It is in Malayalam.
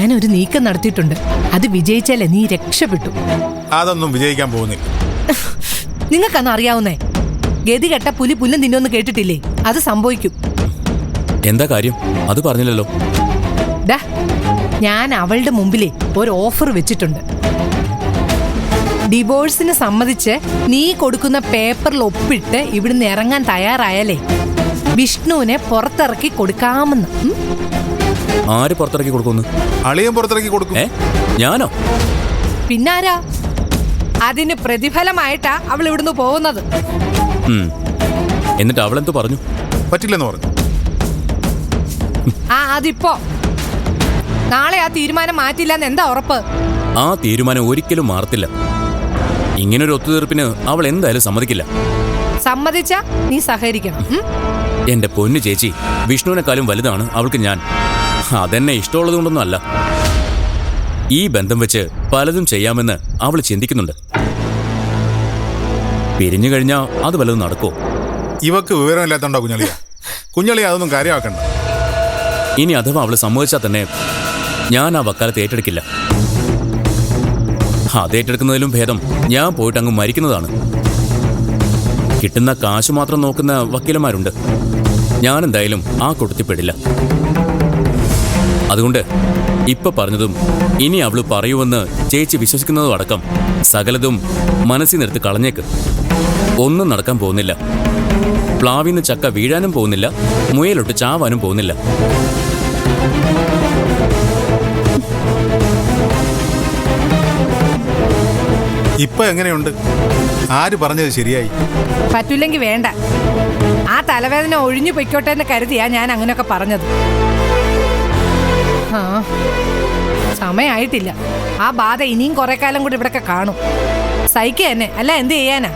ഞാനൊരു നീക്കം നടത്തിയിട്ടുണ്ട്. അത് വിജയിച്ചാലേ നീ രക്ഷപ്പെട്ടു. അതൊന്നും വിജയിക്കാൻ പോകുന്നില്ല. നിങ്ങൾക്കന്ന് അറിയാവുന്നേ, ഗതി കെട്ട പുലി പുല്ലും തിന്നൊന്ന് കേട്ടിട്ടില്ലേ? അത് സംഭവിക്കും. എന്താ കാര്യം? അത് പറഞ്ഞില്ലല്ലോ. ഞാൻ അവളുടെ മുമ്പിലേ ഒരു ഓഫർ വെച്ചിട്ടുണ്ട്. ഡിവോഴ്സിന് സമ്മതിച്ച് നീ കൊടുക്കുന്ന പേപ്പറിൽ ഒപ്പിട്ട് ഇവിടുന്ന് ഇറങ്ങാൻ തയ്യാറായാലേ വിഷ്ണുവിനെ പുറത്തിറക്കി കൊടുക്കാമെന്ന്. ആര് പുറത്തിറക്കി കൊടുക്കുന്നു? അളിയൻ പുറത്തിറക്കി കൊടുക്കും. ഞാനോ? പിന്നാരാ? അതിന് പ്രതിഫലമായിട്ടാ അവൾ ഇവിടുന്ന് പോകുന്നത്. എന്നിട്ട് അവളെന്തു പറഞ്ഞു? പറ്റില്ലെന്ന് പറഞ്ഞു. അതിപ്പോ നാളെ ആ തീരുമാനം മാറ്റില്ലെന്ന് എന്താ ഉറപ്പ്? ആ തീരുമാനം ഒരിക്കലും മാറത്തില്ല. ഇങ്ങനൊരു ഒത്തുതീർപ്പിന് അവൾ എന്തായാലും സമ്മതിക്കില്ല. സമ്മതിച്ചാ നീ സഹകരിക്കണം. എന്റെ പൊന്നു ചേച്ചി, വിഷ്ണുവിനെക്കാളും വലുതാണ് അവൾക്ക് ഞാൻ. അതെന്നെ ഇഷ്ടമുള്ളത് കൊണ്ടൊന്നും അല്ല. ഈ ബന്ധം വെച്ച് പലതും ചെയ്യാമെന്ന് അവൾ ചിന്തിക്കുന്നുണ്ട്. പിരിഞ്ഞു കഴിഞ്ഞാ അത് വല്ലതും നടക്കോ? ഇവക്ക് വിവരമില്ലാത്തോണ്ടോ കുഞ്ഞളിയ അതൊന്നും കാര്യമാക്കണ്ട. ഇനി അഥവാ അവള് സമ്മതിച്ചാൽ തന്നെ ഞാൻ ആ വക്കാലത്ത് ഏറ്റെടുക്കില്ല. അത് ഏറ്റെടുക്കുന്നതിലും ഭേദം ഞാൻ പോയിട്ട് അങ്ങ് മരിക്കുന്നതാണ്. കിട്ടുന്ന കാശ് മാത്രം നോക്കുന്ന വക്കീലന്മാരുണ്ട്. ഞാൻ എന്തായാലും ആ കൂട്ടത്തിൽ പെടില്ല. അതുകൊണ്ട് ഇപ്പൊ പറഞ്ഞതും ഇനി അവള് പറയുമെന്ന് ചേച്ചി വിശ്വസിക്കുന്നതും അടക്കം സകലതും മനസ്സിൽ നിർത്തി കളഞ്ഞേക്ക്. ഒന്നും നടക്കാൻ പോകുന്നില്ല. പ്ലാവിന്ന് ചക്ക വീഴാനും പോകുന്നില്ല, മുയലൊട്ട് ചാവാനും പോകുന്നില്ല. ഇപ്പൊ എങ്ങനെയുണ്ട്? ആര് പറഞ്ഞത് ശരിയായി? പറ്റൂലെങ്കിൽ വേണ്ട. ആ തലവേദന ഒഴിഞ്ഞു പൊയ്ക്കോട്ടെ എന്ന് കരുതിയാ ഞാൻ അങ്ങനെയൊക്കെ പറഞ്ഞത്. സമയമായിട്ടില്ല. ആ ബാധ ഇനിയും കുറെ കാലം കൂടി ഇവിടെയൊക്കെ കാണും. സഹിക്കുക തന്നെ, അല്ല എന്ത് ചെയ്യാനാ?